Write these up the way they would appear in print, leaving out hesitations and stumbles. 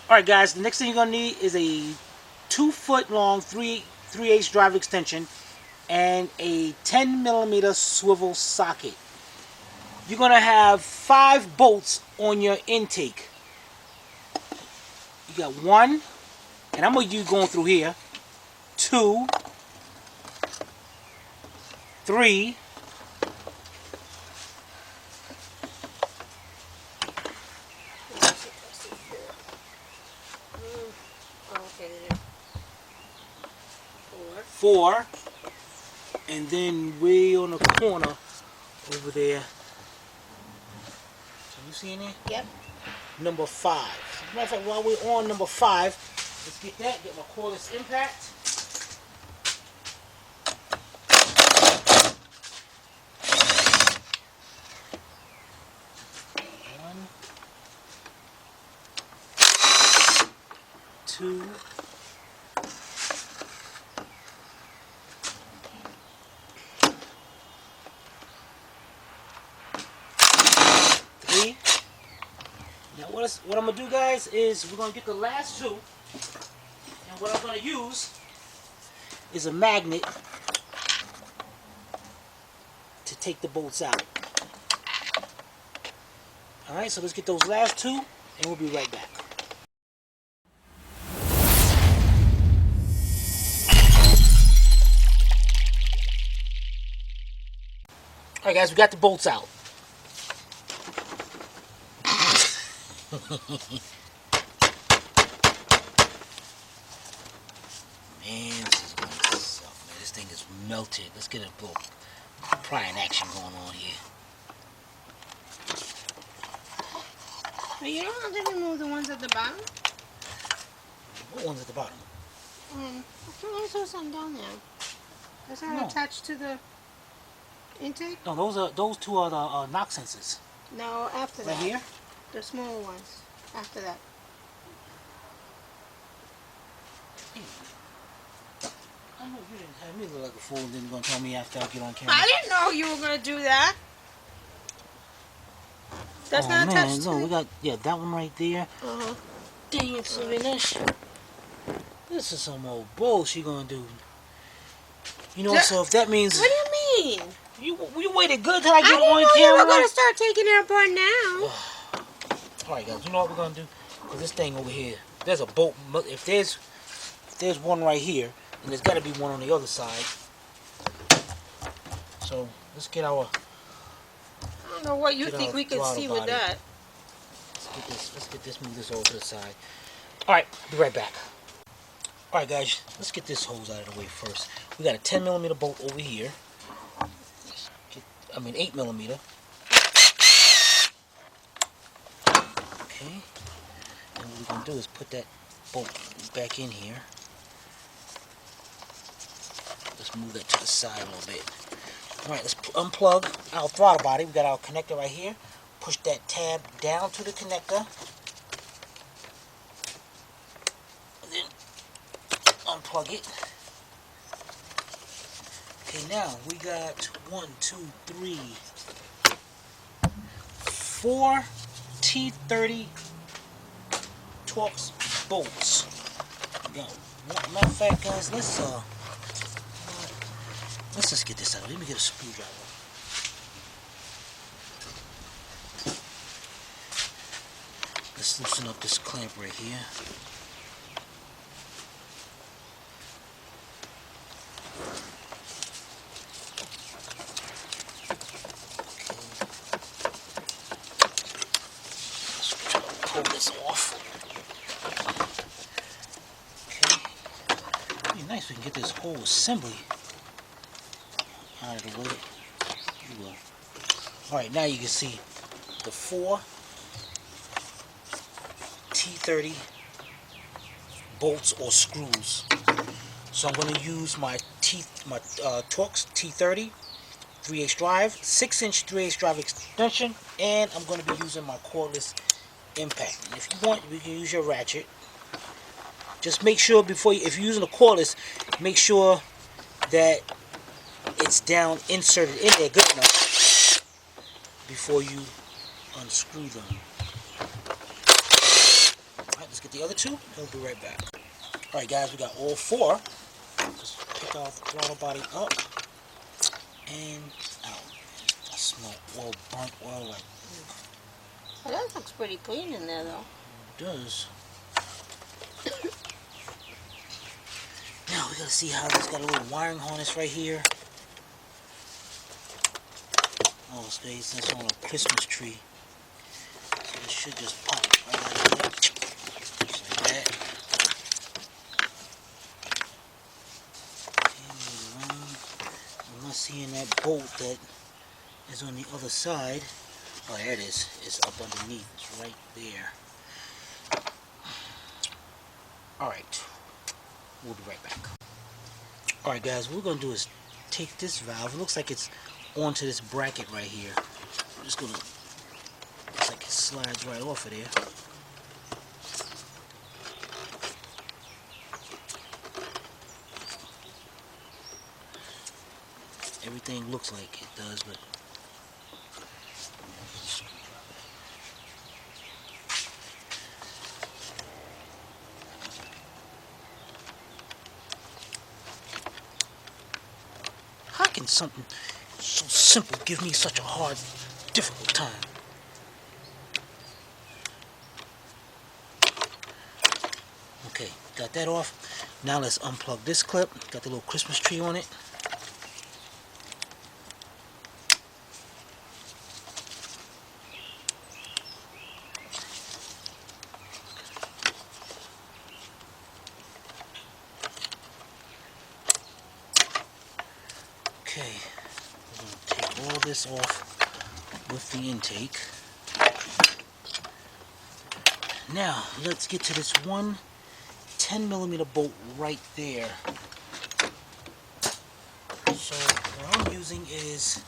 Alright guys, the next thing you're going to need is a 2-foot long 3/8 drive extension and a 10mm swivel socket. You're going to have 5 bolts on your intake. You got 1, and I'm going to use going through here, 2, 3, 4, and then way on the corner over there. So you see in there? Yep. Number 5. As a matter of fact, while we're on number 5, let's get that. Get my cordless impact. One, 2. 3. Now what I'm going to do, guys, is we're going to get the last 2. And what I'm going to use is a magnet to take the bolts out. Alright, so let's get those last 2 and we'll be right back. Alright guys, we got the bolts out. Man, this is going to suck, man. This thing is melted. Let's get a little prying action going on here. But you don't have to remove the ones at the bottom? What one's at the bottom? I saw some down there. That's not attached to the intake? No, those 2 are the knock sensors. No, after that. Right here? The smaller ones. After that. I know you didn't have me look like a fool and then you're going to tell me after I get on camera. I didn't know you were going to do that. That's not attached to no, we got, that one right there. Uh-huh. Dang it, Savannah. This is some old bullshit you're going to do. You know, so if that means... What do you mean? You waited good till I get on camera? I didn't know you were going to start taking it apart now. Alright guys, you know what we're going to do? Because this thing over here, there's a bolt. If there's one right here, then there's got to be one on the other side. So, let's get our... I don't know what you think we can see with that. Let's get this, move this over to the side. Alright, be right back. Alright guys, let's get this hose out of the way first. We got a 10mm bolt over here. 8mm. Okay. And what we're going to do is put that bolt back in here. Let's move that to the side a little bit. Alright, let's unplug our throttle body. We got our connector right here. Push that tab down to the connector. And then unplug it. Okay, now we got 1, 2, 3, 4 T30 Torx bolts. Matter of fact, guys, let's just get this out. Let me get a screwdriver. Let's loosen up this clamp right here. Pull this off. Okay. It'd be nice if we can get this whole assembly out of the way. Alright, now you can see the 4 T30 bolts or screws. So I'm going to use my Torx T30 3/8 drive, 6-inch 3/8 drive extension, and I'm going to be using my cordless impact. And if you want, you can use your ratchet. Just make sure before you, if you're using a cordless, make sure that it's down inserted in there good enough before you unscrew them. Alright, let's get the other two, and we'll be right back. Alright guys, we got all four. Just pick out the throttle body up and out. I smell oil, burnt oil like. Well, that looks pretty clean in there though. It does. Now we gotta see how this got a little wiring harness right here. Oh, it's based on a Christmas tree. So it should just pop right out of there. Just like that. I'm not seeing that bolt that is on the other side. Oh, there it is. It's up underneath. It's right there. Alright. We'll be right back. Alright guys, what we're going to do is take this valve. It looks like it's onto this bracket right here. I'm just going to... Looks like it slides right off of there. Everything looks like it does, but... How can something so simple give me such a hard, difficult time? Okay, got that off. Now let's unplug this clip. Got the little Christmas tree on it. Okay, we're going to take all this off with the intake. Now, let's get to this one 10mm bolt right there. So, what I'm using is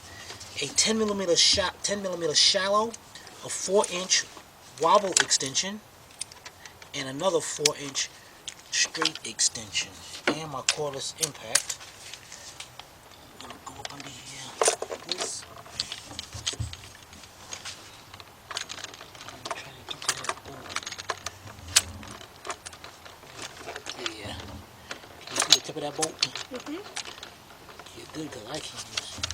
a 10mm shallow, a 4-inch wobble extension, and another 4-inch straight extension, and my cordless impact. Go up under here like this. I'm trying to get to that bolt. Yeah. Can you see the tip of that bolt? Mm-hmm. You're good because I can't use it.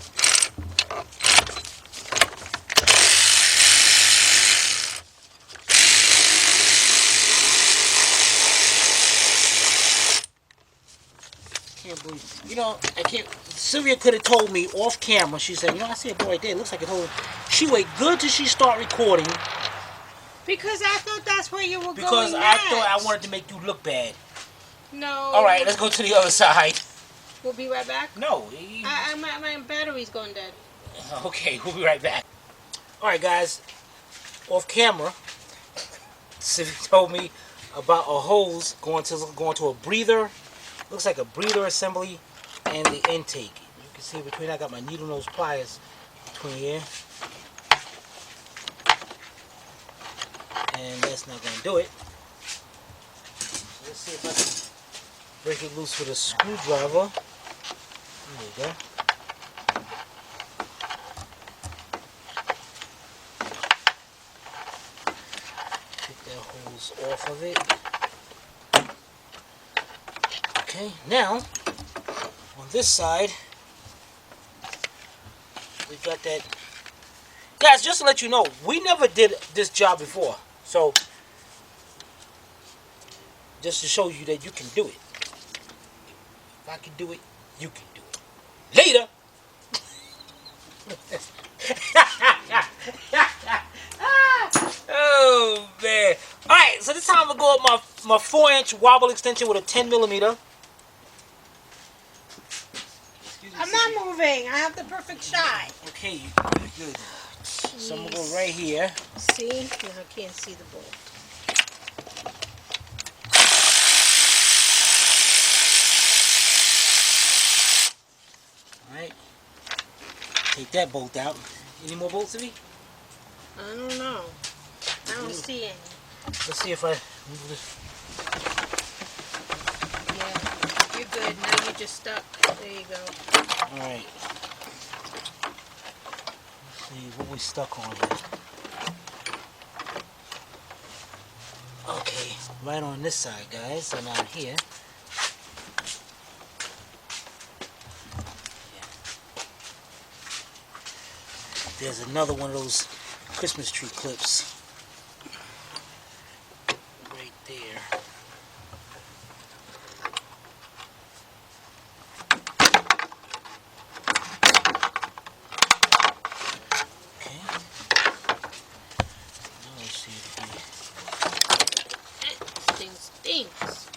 Can't believe, you know, I can't. Sylvia could have told me off camera. She said, you know, I see a boy right there. It looks like a whole. She waited good till she start recording. Because I thought that's where you were going Because I next. thought I wanted to make you look bad. No. All right, let's go to the other side. We'll be right back. No. My battery's going dead. Okay, we'll be right back. All right, guys. Off camera, Sylvia told me about a hose going to a breather. Looks like a breather assembly and the intake. You can see between, I got my needle nose pliers between here. And that's not going to do it. So let's see if I can break it loose with a screwdriver. There you go. Take that hose off of it. Okay, now on this side we've got that. Guys, just to let you know, we never did this job before, so just to show you that you can do it. If I can do it, you can do it. Later. Oh man! All right, so this time I'm gonna go with my 4-inch wobble extension with a 10mm. I'm not moving. I have the perfect shot. Okay, good. So I'm gonna go right here. See? Now I can't see the bolt. Alright. Take that bolt out. Any more bolts, Ivy? I don't know. I don't see any. Let's see if I move this. Yeah, you're good. Now you're just stuck. There you go. Alright. Let's see what we stuck on here. Okay, right on this side, guys. So now here. There's another one of those Christmas tree clips. Right there. Okay. Now let's see if we... This thing stinks.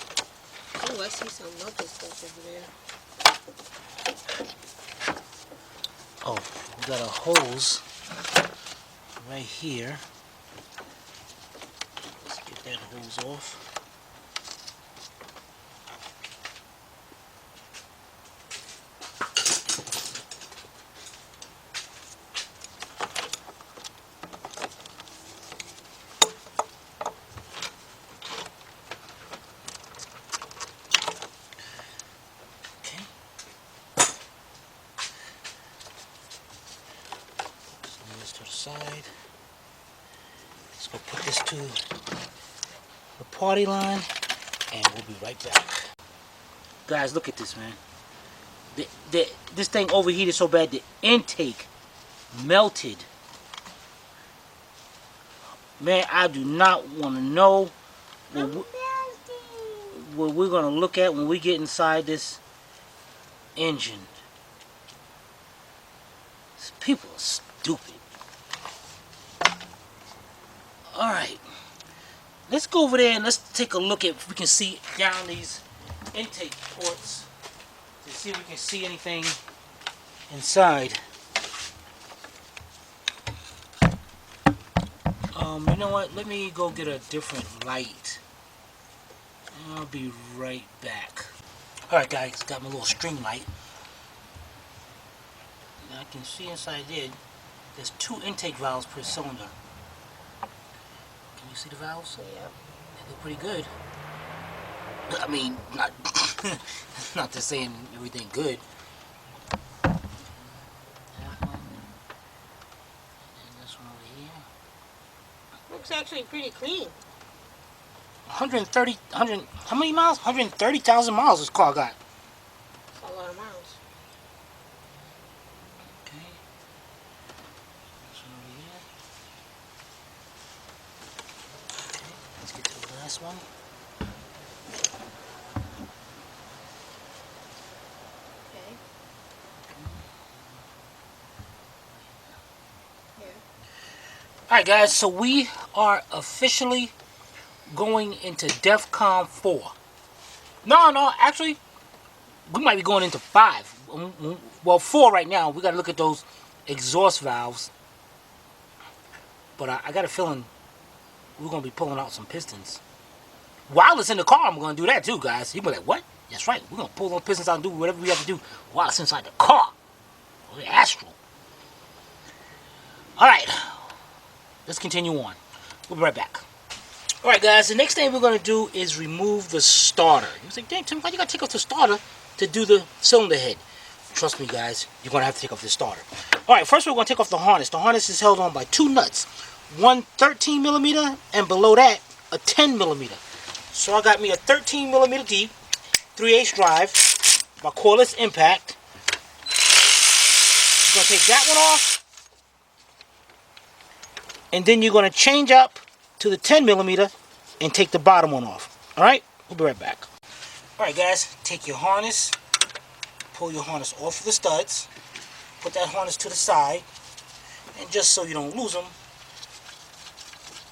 Oh, I see some melted stuff over there. Oh, we got a hose right here. Let's get that hose off. Okay. Move this to the side. Let's go put this to the party line, and we'll be right back. Guys, look at this, man. This thing overheated so bad the intake melted. Man, I do not want to know what we're going to look at when we get inside this engine. These people are stupid. Alright. Let's go over there and let's take a look at if we can see down these intake ports to see if we can see anything inside. You know what? Let me go get a different light. I'll be right back. Alright guys, got my little string light. Now I can see inside there, there's 2 intake valves per cylinder. Can you see the valves? Yeah. They look pretty good. I mean, not not to saying everything good. That one. And this one over here. Looks actually pretty clean. 130, how many miles? 130,000 miles this car got. That's a lot of miles. Okay. This one over here. Okay, let's get to the last one. Okay. Yeah. Alright guys, so we are officially going into DEFCON 4. No, actually, we might be going into 5. Well, 4 right now. We got to look at those exhaust valves. But I got a feeling we're going to be pulling out some pistons. While it's in the car, I'm going to do that too, guys. You'll be like, what? That's right. We're going to pull those pistons out and do whatever we have to do while it's inside the car. Or the Astral. Alright. Let's continue on. We'll be right back. Alright guys, the next thing we're going to do is remove the starter. You say, dang Tim, why you got to take off the starter to do the cylinder head? Trust me guys, you're going to have to take off the starter. Alright, first we're going to take off the harness. The harness is held on by 2 nuts. One 13mm and below that a 10mm. So I got me a 13mm deep 3/8 drive, my cordless impact. You're going to take that one off. And then you're going to change up to the 10mm and take the bottom one off. Alright? We'll be right back. Alright guys, take your harness, pull your harness off of the studs, put that harness to the side, and just so you don't lose them,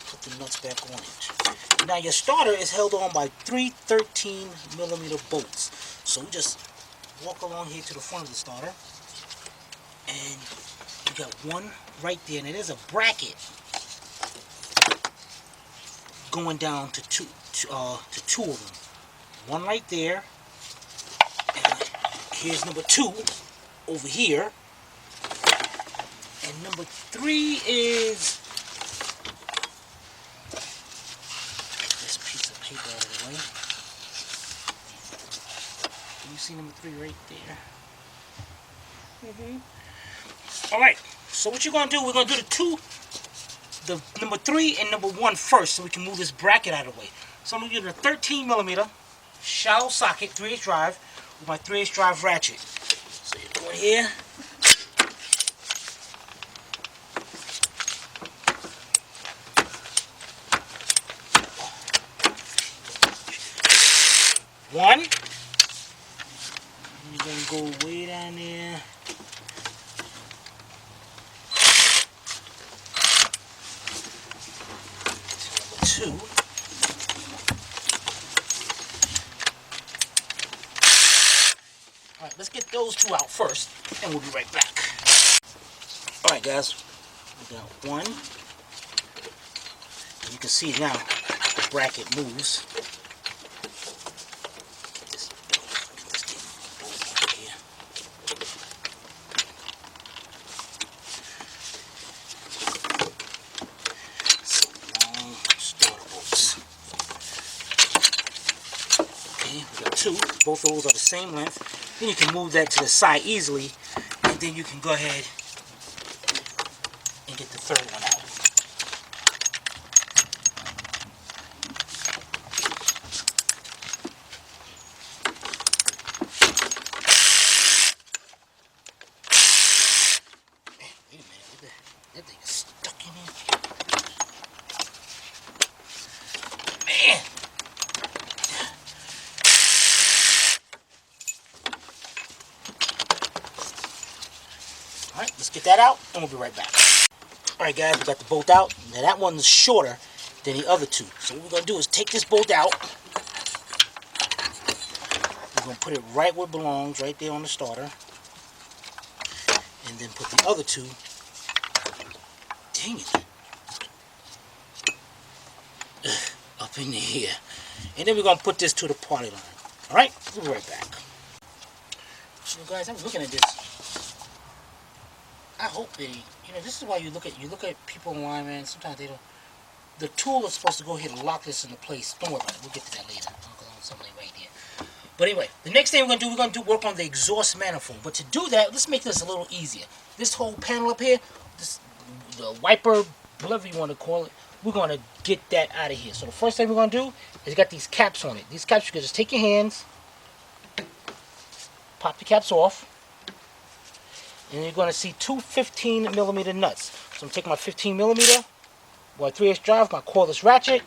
put the nuts back on it. Now your starter is held on by 3 13mm bolts. So we just walk along here to the front of the starter, and you got one right there, and it is a bracket going down to two of them. One right there, and here's number 2 over here, and number 3 is this piece of paper out of the way. Can you see number 3 right there? All right. So what you're gonna do? We're gonna do the 2 the number 3 and number 1 first so we can move this bracket out of the way. So I'm going to use a 13 millimeter shallow socket 3/8 drive with my 3/8 drive ratchet. So you go in here. One. You're going to go way down there. To number 2. Alright, let's get those 2 out first, and we'll be right back. Alright guys, we got 1. And you can see now the bracket moves. Both of those are the same length. Then you can move that to the side easily, and then you can go ahead and get the third one out. Wait a minute, that thing is stuck in there. Man! Alright, let's get that out and we'll be right back. Alright guys, we got the bolt out. Now that one's shorter than the other 2. So what we're going to do is take this bolt out. We're going to put it right where it belongs, right there on the starter. And then put the other 2, dang it, up in here. And then we're going to put this to the party line. Alright, we'll be right back. So guys, I'm looking at this. I hope they, this is why you look at people online, man. Sometimes they don't. The tool is supposed to go here to lock this into place. Don't worry about it. We'll get to that later. I'll go on something right here. But anyway, the next thing we're going to do work on the exhaust manifold. But to do that, let's make this a little easier. This whole panel up here, the wiper, whatever you want to call it, we're going to get that out of here. So the first thing we're going to do is got these caps on it. These caps, you can just take your hands, pop the caps off. And you're going to see 2 15 millimeter nuts. So I'm taking my 15 millimeter, my 3/8 drive, my cordless ratchet,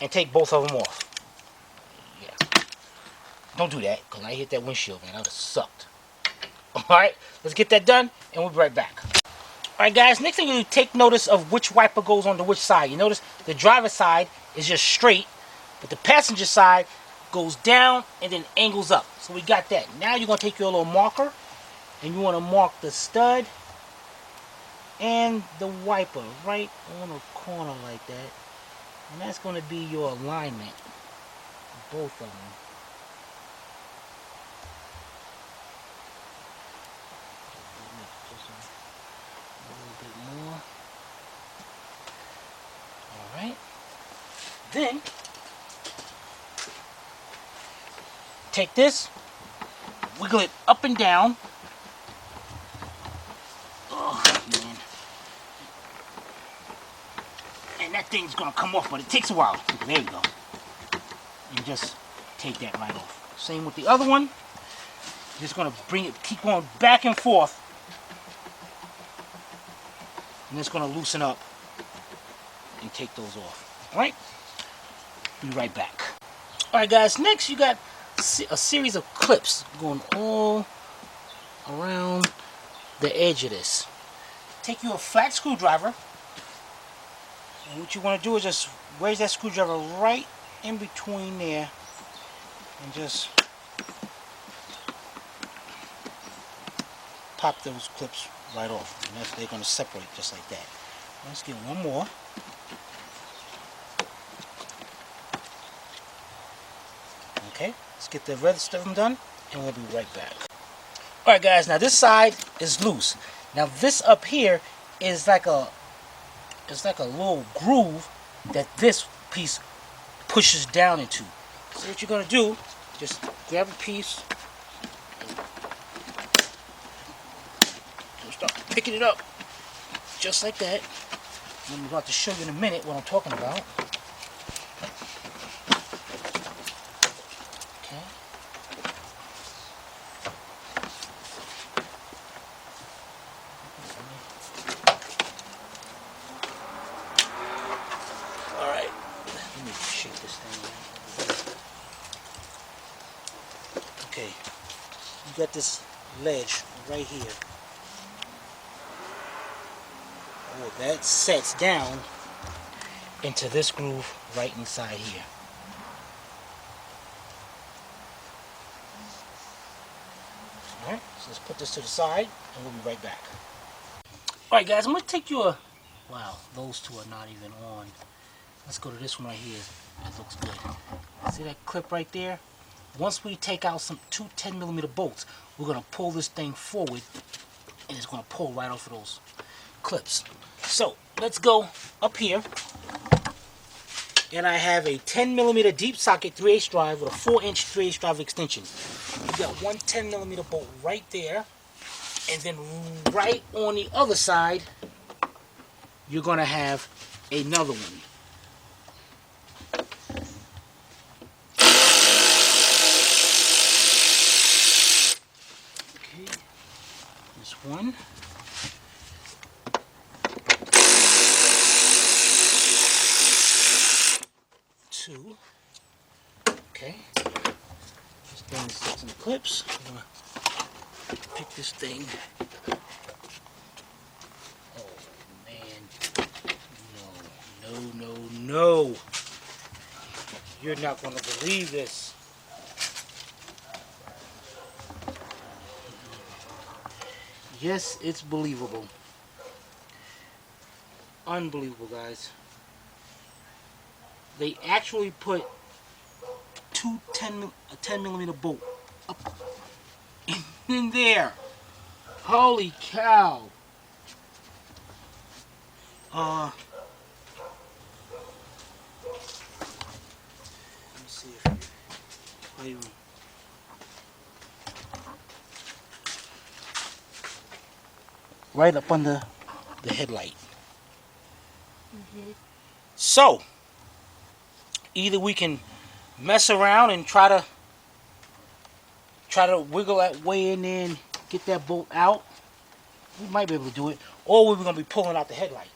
and take both of them off. Yeah. Don't do that, because I hit that windshield, man. That would have sucked. Alright, let's get that done, and we'll be right back. Alright guys, next thing you take notice of which wiper goes on to which side. You notice the driver's side is just straight, but the passenger side goes down and then angles up. So we got that. Now you're going to take your little marker and you want to mark the stud and the wiper right on the corner like that. And that's going to be your alignment. Both of them. A little bit more. Alright. Then take this, wiggle it up and down. Oh, man. And that thing's going to come off, but it takes a while. There you go. And just take that right off. Same with the other one. Just going to bring it, keep going back and forth. And it's going to loosen up and take those off. Alright? Be right back. Alright guys, next you got a series of clips going all around the edge of this. Take you a flat screwdriver, and what you want to do is just raise that screwdriver right in between there and just pop those clips right off, and they're going to separate just like that. Let's get one more. Okay, let's get the rest of them done, and we'll be right back. Alright guys, now this side is loose. Now this up here is like a little groove that this piece pushes down into. So what you're going to do, just grab a piece, Start picking it up, just like that. And I'm about to show you in a minute what I'm talking about. Okay. All right. Let me shake this thing out. Okay. You got this ledge right here. Oh, that sets down into this groove right inside here. Alright, so let's put this to the side and we'll be right back. Alright guys, I'm going to take you a... Wow, those two are not even on. Let's go to this one right here. That looks good. See that clip right there? Once we take out some two 10mm bolts, we're going to pull this thing forward and it's going to pull right off of those clips. So, let's go up here. And I have a 10mm deep socket 3/8 drive with a 4-inch 3/8 drive extension. You got one 10mm bolt right there. And then right on the other side, you're going to have another one. Okay, this one. Two. Okay. This thing sits in the clips. I'm going to pick this thing. Oh, man. No. You're not going to believe this. Yes, it's believable. Unbelievable, guys. They actually put two 10mm bolt up in there. Holy cow. Let me see if I right up under the headlight. So either we can mess around and try to wiggle that way in there and get that bolt out. We might be able to do it, or we're going to be pulling out the headlight.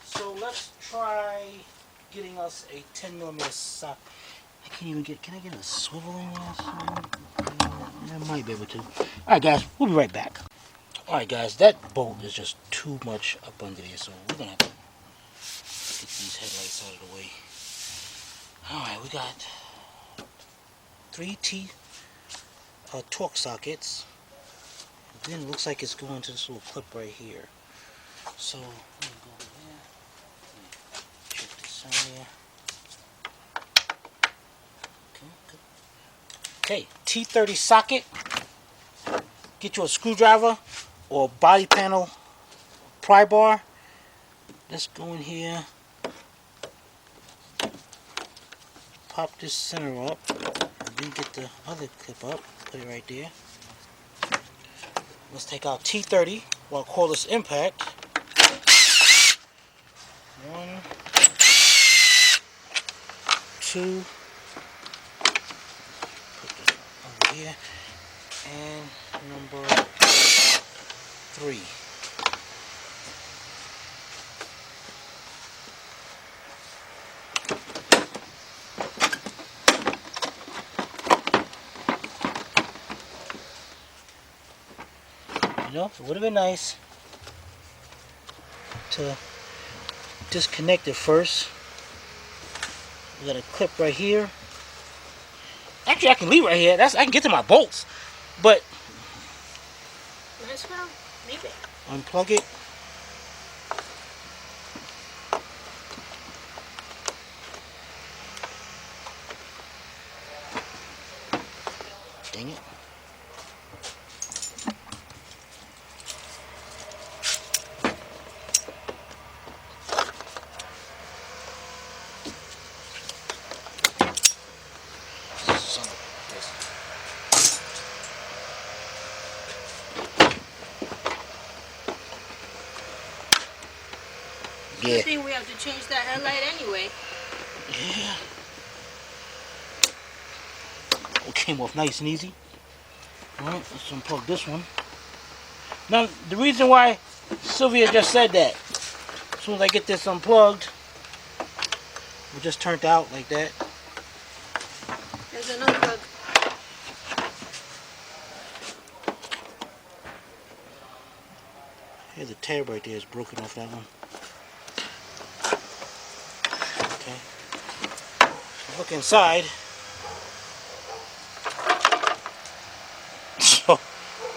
So let's try getting us a 10mm socket. I can't even get. Can I get a swivel in there? I might be able to. All right, guys, we'll be right back. All right, guys, that bolt is just too much up under there, so we're gonna have to get these headlights out of the way. Alright, we got 3 T torque sockets. And then it looks like it's going to this little clip right here. So, I'm going to go over there. Check this out here. Okay, T30 socket. Get you a screwdriver or body panel pry bar. Let's go in here. Pop this center up, and then get the other clip up, put it right there. Let's take out T30, we'll call this impact. 1, 2, put this over here, and number 3. You know, it would have been nice to disconnect it first. We got a clip right here. Actually, I can leave right here. I can get to my bolts, but Let's go. Leave it. Unplug it. Dang it. Yeah. Good thing we have to change that headlight anyway. Yeah. It came off nice and easy. Alright, let's unplug this one. Now, the reason why Sylvia just said that, as soon as I get this unplugged, it just turned out like that. There's another plug. Here's the tab right there is broken off that one. Okay. Look inside. So,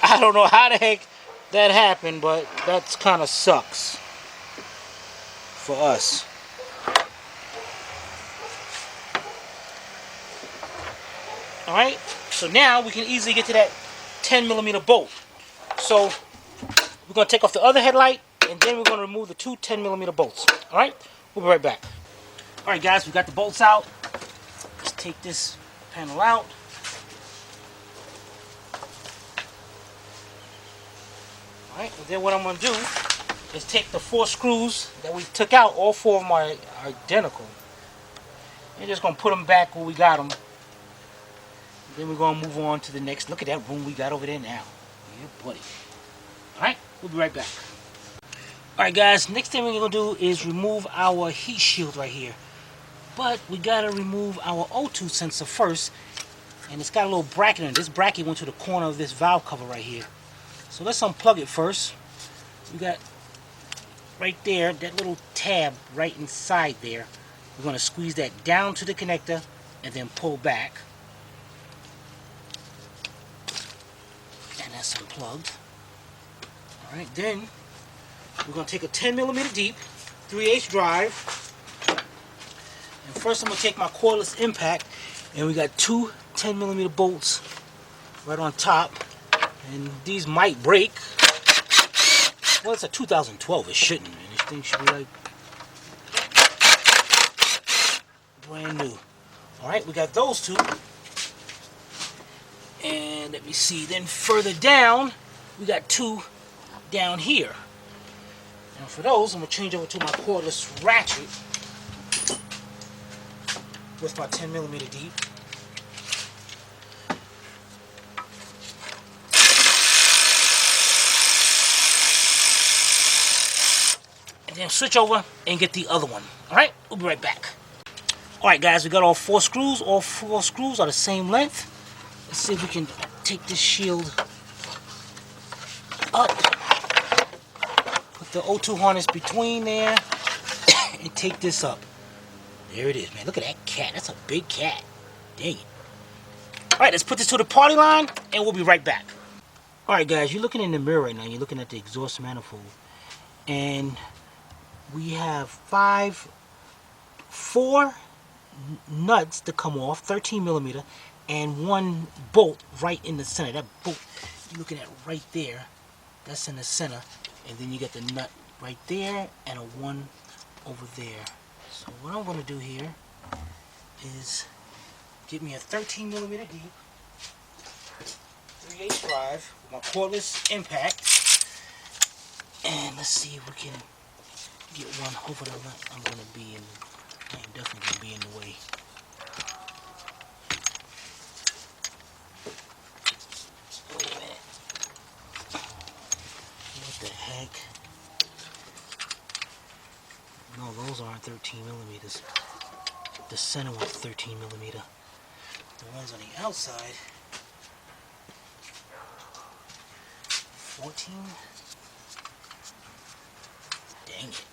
I don't know how the heck that happened, but that's kind of sucks for us. Alright, so now we can easily get to that 10mm bolt. So, we're going to take off the other headlight, and then we're going to remove the two 10mm bolts. Alright, we'll be right back. Alright guys, we got the bolts out. Let's take this panel out. Alright, and then what I'm going to do is take the 4 screws that we took out. All 4 of them are identical. And just going to put them back where we got them. Then we're going to move on to the next. Look at that room we got over there now. Yeah, buddy. Alright, we'll be right back. Alright guys, next thing we're going to do is remove our heat shield right here. But we got to remove our O2 sensor first. And it's got a little bracket in it. This bracket went to the corner of this valve cover right here. So let's unplug it first. We got right there, that little tab right inside there. We're going to squeeze that down to the connector and then pull back. And that's unplugged. Alright, then we're going to take a 10mm deep 3/8 drive. And first I'm going to take my cordless impact, and we got 2 10mm bolts right on top. And these might break. Well, it's a 2012, it shouldn't. And this thing should be like brand new. Alright, we got those 2. And let me see, then further down, we got 2 down here. And for those, I'm going to change over to my cordless ratchet with my 10mm deep. And then switch over and get the other one. Alright, we'll be right back. Alright guys, we got all 4 screws. All 4 screws are the same length. Let's see if we can take this shield up. Put the O2 harness between there. And take this up. There it is, man. Look at that cat. That's a big cat. Dang it. Alright, let's put this to the party line and we'll be right back. Alright guys, you're looking in the mirror right now. You're looking at the exhaust manifold. And we have 4 nuts to come off, 13mm, and 1 bolt right in the center. That bolt you're looking at right there, that's in the center. And then you get the nut right there and a 1 over there. So what I'm going to do here is get me a 13mm deep 3/8 drive with my cordless impact. And let's see if we can get one. Hopefully I'm going to be in, I am definitely going to be in the way. Wait a minute. What the heck? No, those aren't 13mm. The center one's 13mm. The ones on the outside, 14. Dang it.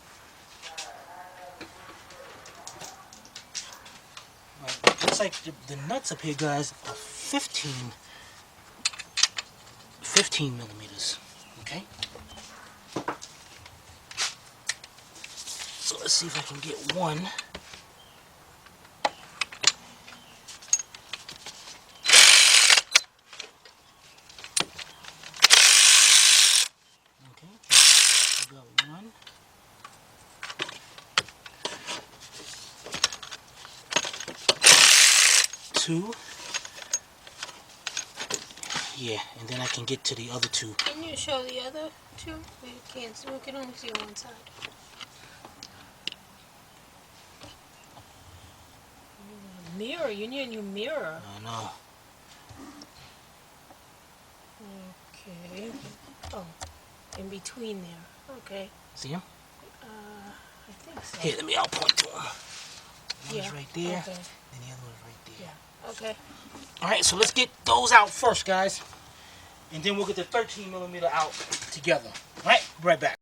Right, looks like the nuts up here, guys, are 15mm. Okay? So let's see if I can get one. Okay, we got one. Two. Yeah, and then I can get to the other 2. Can you show the other 2? We can only see one side. mirror. You need a new mirror. I know. Okay. Oh, in between there. Okay. See him? I think so. Here, I'll point to him. One's right there, Okay. and the other one's right there. Yeah. Okay. All right, so let's get those out first, guys. And then we'll get the 13mm out together. All right, be right back.